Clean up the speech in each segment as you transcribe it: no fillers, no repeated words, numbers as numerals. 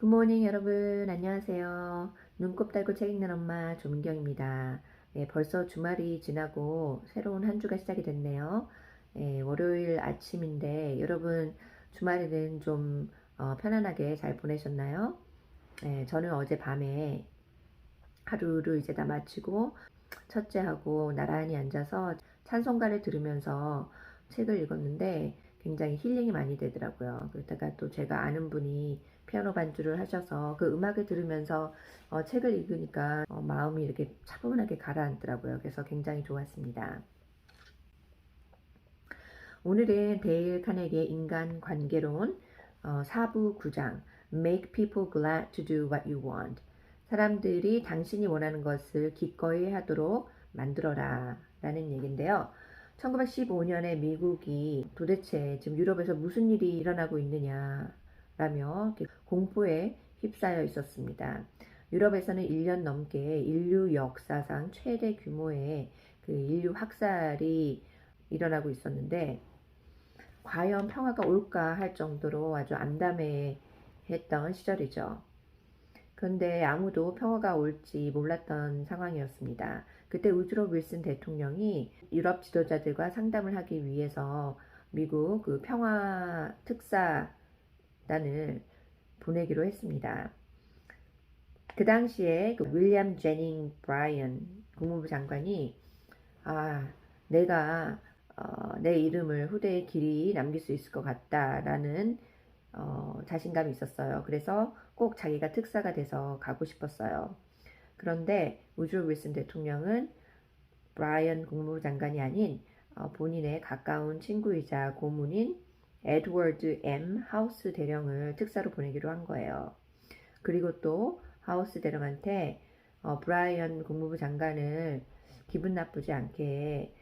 굿모닝 여러분, 안녕하세요. 눈곱 달고 책 읽는 엄마 조민경입니다. 벌써 주말이 지나고 새로운 한 주가 시작이 됐네요. 월요일 아침인데 여러분 주말에는 좀 편안하게 잘 보내셨나요? 저는 어젯밤에 하루를 이제 다 마치고 첫째하고 나란히 앉아서 찬송가를 들으면서 책을 읽었는데 굉장히 힐링이 많이 되더라고요. 그러다가 또 제가 아는 분이 피아노 반주를 하셔서 그 음악을 들으면서 책을 읽으니까 마음이 이렇게 차분하게 가라앉더라고요. 그래서 굉장히 좋았습니다. 오늘은 데일 카네기의 인간관계론 4부 9장 Make people glad to do what you want. 사람들이 당신이 원하는 것을 기꺼이 하도록 만들어라 라는 얘기인데요. 1915년에 미국이 도대체 지금 유럽에서 무슨 일이 일어나고 있느냐라며 공포에 휩싸여 있었습니다. 유럽에서는 1년 넘게 인류 역사상 최대 규모의 그 인류 학살이 일어나고 있었는데 과연 평화가 올까 할 정도로 아주 암담해 했던 시절이죠. 그런데 아무도 평화가 올지 몰랐던 상황이었습니다. 그때 우드로 윌슨 대통령이 유럽 지도자들과 상담을 하기 위해서 미국 그 평화 특사단을 보내기로 했습니다. 그 당시에 그 윌리엄 제닝 브라이언 국무부 장관이 내가 내 이름을 후대에 길이 남길 수 있을 것 같다라는 자신감이 있었어요. 그래서 꼭 자기가 특사가 돼서 가고 싶었어요. 그런데 우드로 윌슨 대통령은 브라이언 국무부 장관이 아닌 본인의 가까운 친구이자 고문인 에드워드 M. 하우스 대령을 특사로 보내기로 한 거예요. 그리고 또 하우스 대령한테 브라이언 국무부 장관을 기분 나쁘지 않게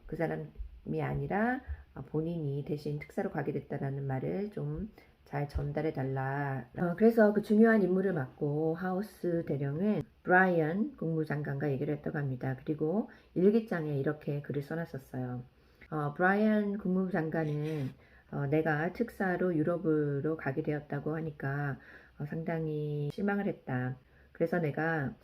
그 사람이 아니라 본인이 대신 특사로 가게 됐다라는 말을 좀 잘 전달해 달라. 그래서 그 중요한 임무를 맡고 하우스 대령은 브라이언 국무장관과 얘기를 했다고 합니다. 그리고 일기장에 이렇게 글을 써놨었어요. 브라이언 국무부 장관은 내가 특사로 유럽으로 가게 되었다고 하니까 상당히 실망을 했다. 그래서 내가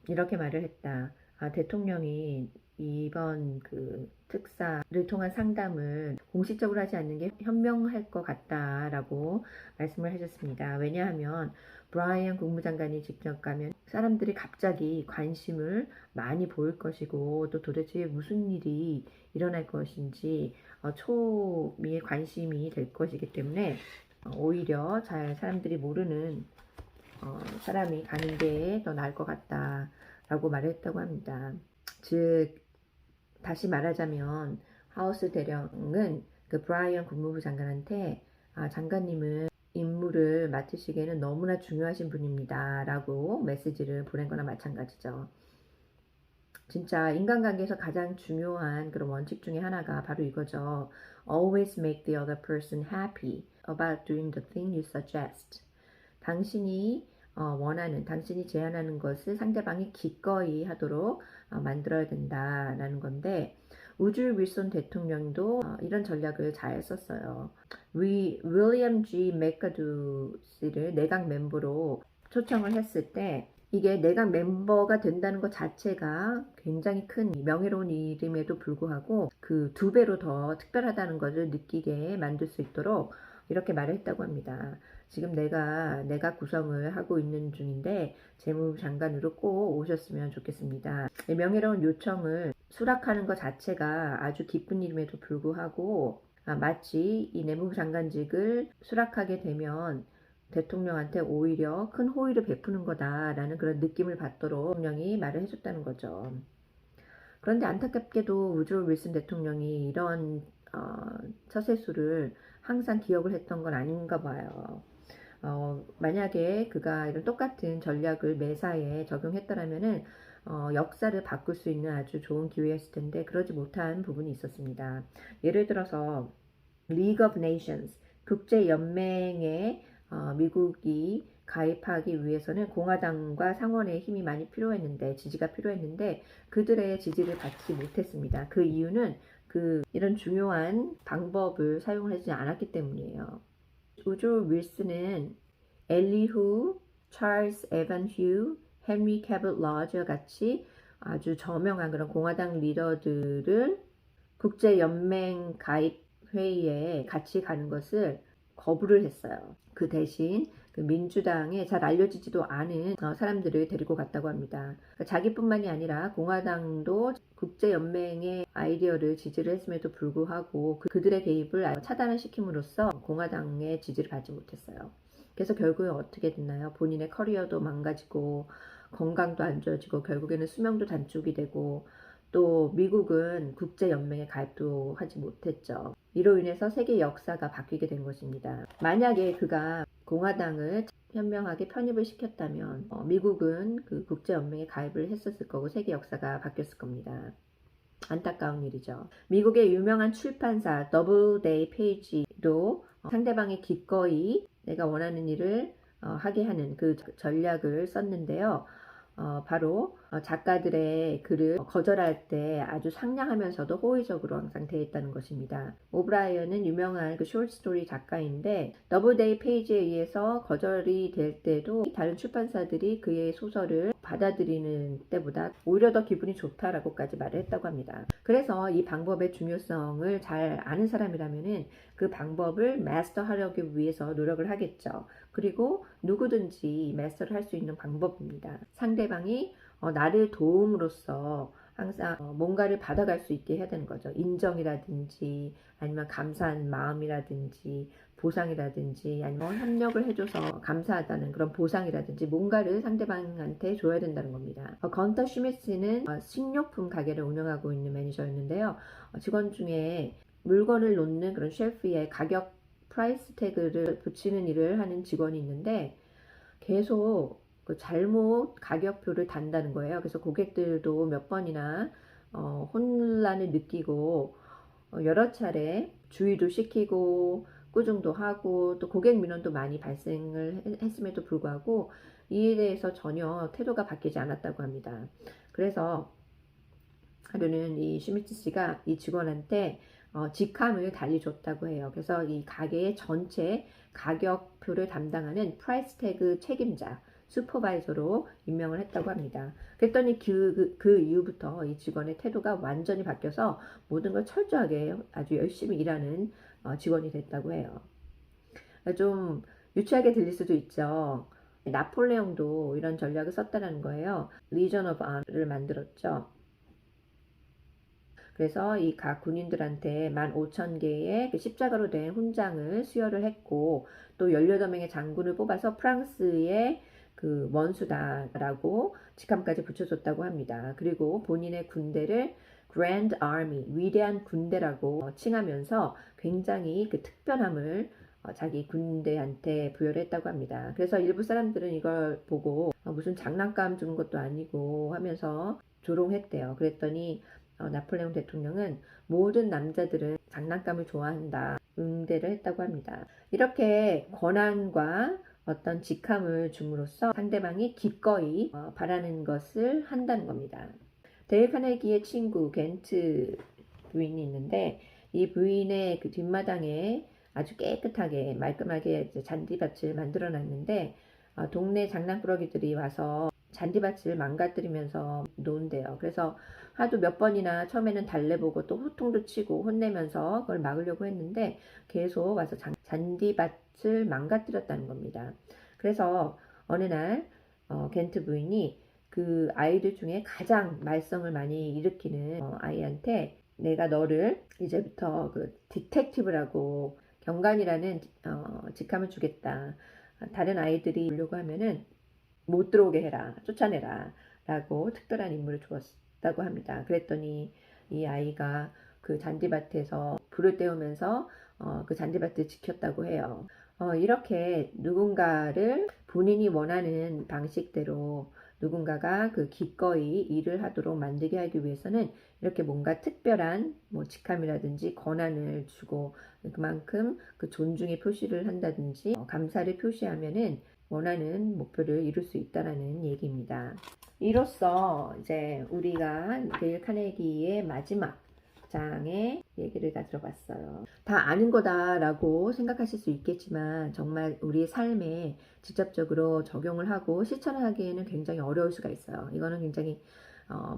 이렇게 말을 했다. 대통령이 이번 그 특사를 통한 상담을 공식적으로 하지 않는 게 현명할 것 같다라고 말씀을 하셨습니다. 왜냐하면 브라이언 국무장관이 직접 가면 사람들이 갑자기 관심을 많이 보일 것이고 또 도대체 무슨 일이 일어날 것인지 초미의 관심이 될 것이기 때문에 오히려 잘 사람들이 모르는 사람이 가는 게 더 나을 것 같다라고 말을 했다고 합니다. 즉 다시 말하자면 하우스 대령은 그 브라이언 국무부 장관한테 장관님은 임무를 맡으시기에는 너무나 중요하신 분입니다 라고 메시지를 보낸 거나 마찬가지죠. 진짜 인간관계에서 가장 중요한 그런 원칙 중에 하나가 바로 이거죠. Always make the other person happy about doing the thing you suggest. 당신이 원하는, 당신이 제안하는 것을 상대방이 기꺼이 하도록 만들어야 된다라는 건데 우드로 윌슨 대통령도 이런 전략을 잘 썼어요. 윌리엄 G. 맥카두시를 내각 멤버로 초청을 했을 때 이게 내각 멤버가 된다는 것 자체가 굉장히 큰 명예로운 일임에도 불구하고 그 2배로 더 특별하다는 것을 느끼게 만들 수 있도록 이렇게 말을 했다고 합니다. 지금 내가 구성을 하고 있는 중인데 재무부 장관으로 꼭 오셨으면 좋겠습니다. 명예로운 요청을 수락하는 것 자체가 아주 기쁜 일임에도 불구하고 마치 이 내무부 장관직을 수락하게 되면 대통령한테 오히려 큰 호의를 베푸는 거다라는 그런 느낌을 받도록 대통령이 말을 해줬다는 거죠. 그런데 안타깝게도 우드로 윌슨 대통령이 이런 처세술을 항상 기억을 했던 건 아닌가 봐요. 만약에 그가 이런 똑같은 전략을 매사에 적용했더라면은 역사를 바꿀 수 있는 아주 좋은 기회였을 텐데 그러지 못한 부분이 있었습니다. 예를 들어서 League of Nations 국제연맹에 미국이 가입하기 위해서는 공화당과 상원의 힘이 많이 필요했는데 지지가 필요했는데 그들의 지지를 받지 못했습니다. 그 이유는 이런 중요한 방법을 사용하지 않았기 때문이에요. 우드로 윌슨은 엘리후, 찰스 에반 휴, 헨리 캐빗 러즈와 같이 아주 저명한 그런 공화당 리더들을 국제연맹 가입 회의에 같이 가는 것을 거부를 했어요. 그 대신 그 민주당에 잘 알려지지도 않은 사람들을 데리고 갔다고 합니다. 그러니까 자기뿐만이 아니라 공화당도 국제연맹의 아이디어를 지지를 했음에도 불구하고 그들의 개입을 차단을 시킴으로써 공화당의 지지를 받지 못했어요. 그래서 결국에 어떻게 됐나요? 본인의 커리어도 망가지고 건강도 안 좋아지고 결국에는 수명도 단축이 되고 또 미국은 국제연맹에 가입도 하지 못했죠. 이로 인해서 세계 역사가 바뀌게 된 것입니다. 만약에 그가 공화당을 현명하게 편입을 시켰다면 미국은 그 국제연맹에 가입을 했었을 거고 세계 역사가 바뀌었을 겁니다. 안타까운 일이죠. 미국의 유명한 출판사 더블데이 페이지도 상대방이 기꺼이 내가 원하는 일을 하게 하는 그 전략을 썼는데요. 바로 작가들의 글을 거절할 때 아주 상냥하면서도 호의적으로 항상 대했다는 것입니다. 오브라이언은 유명한 그 숏스토리 작가인데 더블데이 페이지에 의해서 거절이 될 때도 다른 출판사들이 그의 소설을 받아들이는 때보다 오히려 더 기분이 좋다라고까지 말을 했다고 합니다. 그래서 이 방법의 중요성을 잘 아는 사람이라면은 그 방법을 마스터하려기 위해서 노력을 하겠죠. 그리고 누구든지 마스터를 할 수 있는 방법입니다. 상대방이 나를 도움으로써 항상 뭔가를 받아갈 수 있게 해야 되는 거죠. 인정이라든지 아니면 감사한 마음이라든지 보상이라든지 아니면 협력을 해줘서 감사하다는 그런 보상이라든지 뭔가를 상대방한테 줘야 된다는 겁니다. 건터 슈미스는 식료품 가게를 운영하고 있는 매니저였는데요. 직원 중에 물건을 놓는 그런 쉘프에 가격 프라이스 태그를 붙이는 일을 하는 직원이 있는데 계속 그 잘못 가격표를 단다는 거예요. 그래서 고객들도 몇 번이나 혼란을 느끼고 여러 차례 주의도 시키고 꾸중도 하고 또 고객 민원도 많이 발생을 했음에도 불구하고 이에 대해서 전혀 태도가 바뀌지 않았다고 합니다. 그래서 하루는 이 슈미트 씨가 이 직원한테 직함을 달리 줬다고 해요. 그래서 이 가게의 전체 가격표를 담당하는 프라이스 태그 책임자 슈퍼바이저로 임명을 했다고 합니다. 그랬더니 그 이후부터 이 직원의 태도가 완전히 바뀌어서 모든 걸 철저하게 아주 열심히 일하는 직원이 됐다고 해요. 좀 유치하게 들릴 수도 있죠. 나폴레옹도 이런 전략을 썼다는 거예요. 리전 오브 아너를 만들었죠. 그래서 이 각 군인들한테 15,000개의 그 십자가로 된 훈장을 수여를 했고 또 18명의 장군을 뽑아서 프랑스의 그 원수다라고 직함까지 붙여줬다고 합니다. 그리고 본인의 군대를 Grand Army, 위대한 군대라고 칭하면서 굉장히 그 특별함을 자기 군대한테 부여를 했다고 합니다. 그래서 일부 사람들은 이걸 보고 무슨 장난감 주는 것도 아니고 하면서 조롱했대요. 그랬더니 나폴레옹 대통령은 모든 남자들은 장난감을 좋아한다 응대를 했다고 합니다. 이렇게 권한과 어떤 직함을 줌으로써 상대방이 기꺼이 바라는 것을 한다는 겁니다. 데일 카네기의 친구 겐트 부인이 있는데 이 부인의 그 뒷마당에 아주 깨끗하게 말끔하게 잔디밭을 만들어 놨는데 동네 장난꾸러기들이 와서 잔디밭을 망가뜨리면서 논대요. 그래서 하도 몇 번이나 처음에는 달래보고 또 호통도 치고 혼내면서 그걸 막으려고 했는데 계속 와서 잔디밭을 망가뜨렸다는 겁니다. 그래서 어느 날 겐트 부인이 그 아이들 중에 가장 말썽을 많이 일으키는 아이한테 내가 너를 이제부터 그 디텍티브라고 경관이라는 직함을 주겠다. 다른 아이들이 오려고 하면은 못 들어오게 해라, 쫓아내라 라고 특별한 임무를 주었다고 합니다. 그랬더니 이 아이가 그 잔디밭에서 불을 때우면서 그 잔디밭을 지켰다고 해요. 이렇게 누군가를 본인이 원하는 방식대로 누군가가 그 기꺼이 일을 하도록 만들게 하기 위해서는 이렇게 뭔가 특별한 뭐 직함이라든지 권한을 주고 그만큼 그 존중의 표시를 한다든지 감사를 표시하면은 원하는 목표를 이룰 수 있다라는 얘기입니다. 이로써 이제 우리가 데일 카네기의 마지막 장의 얘기를 다 들어봤어요. 다 아는 거다라고 생각하실 수 있겠지만 정말 우리 삶에 직접적으로 적용을 하고 실천을 하기에는 굉장히 어려울 수가 있어요. 이거는 굉장히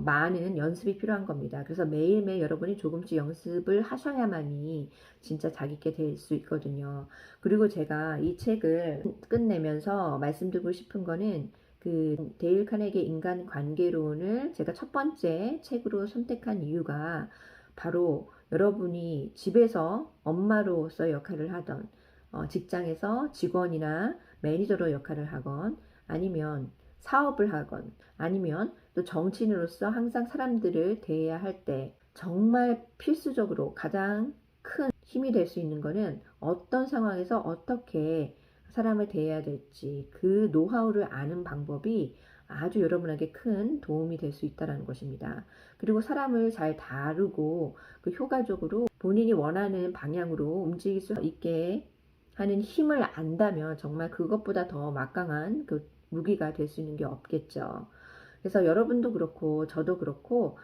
많은 연습이 필요한 겁니다. 그래서 매일매일 여러분이 조금씩 연습을 하셔야만이 진짜 자기게 될 수 있거든요. 그리고 제가 이 책을 끝내면서 말씀드리고 싶은 거는 그 데일 카네기의 인간관계론을 제가 첫 번째 책으로 선택한 이유가 바로 여러분이 집에서 엄마로서 역할을 하던 직장에서 직원이나 매니저로 역할을 하건 아니면 사업을 하건 아니면 또 정치인으로서 항상 사람들을 대해야 할 때 정말 필수적으로 가장 큰 힘이 될 수 있는 거는 어떤 상황에서 어떻게 사람을 대해야 될지 그 노하우를 아는 방법이 아주 여러분에게 큰 도움이 될 수 있다는 것입니다. 그리고 사람을 잘 다루고 그 효과적으로 본인이 원하는 방향으로 움직일 수 있게 하는 힘을 안다면 정말 그것보다 더 막강한 그 무기가 될 수 있는 게 없겠죠. 그래서 여러분도 그렇고 저도 그렇고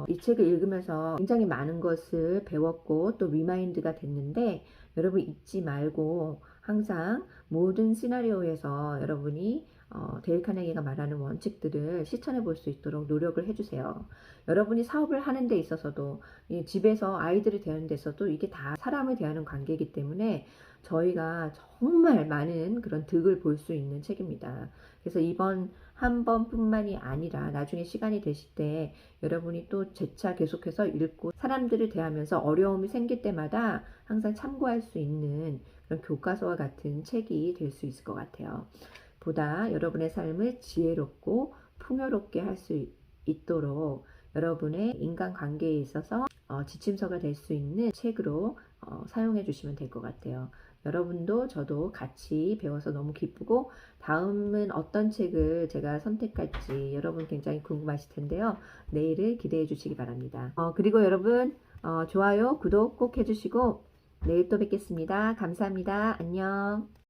이 책을 읽으면서 굉장히 많은 것을 배웠고 또 리마인드가 됐는데 여러분 잊지 말고 항상 모든 시나리오에서 여러분이 데일 카네기가 말하는 원칙들을 실천해 볼 수 있도록 노력을 해주세요. 여러분이 사업을 하는 데 있어서도 집에서 아이들을 대하는 데 있어도 이게 다 사람을 대하는 관계이기 때문에 저희가 정말 많은 그런 득을 볼 수 있는 책입니다. 그래서 이번 한 번뿐만이 아니라 나중에 시간이 되실 때 여러분이 또 재차 계속해서 읽고 사람들을 대하면서 어려움이 생길 때마다 항상 참고할 수 있는 그런 교과서와 같은 책이 될 수 있을 것 같아요. 보다 여러분의 삶을 지혜롭고 풍요롭게 할 수 있도록 여러분의 인간관계에 있어서 지침서가 될 수 있는 책으로 사용해 주시면 될 것 같아요. 여러분도 저도 같이 배워서 너무 기쁘고 다음은 어떤 책을 제가 선택할지 여러분 굉장히 궁금하실 텐데요. 내일을 기대해 주시기 바랍니다. 그리고 여러분 좋아요, 구독 꼭 해주시고 내일 또 뵙겠습니다. 감사합니다. 안녕.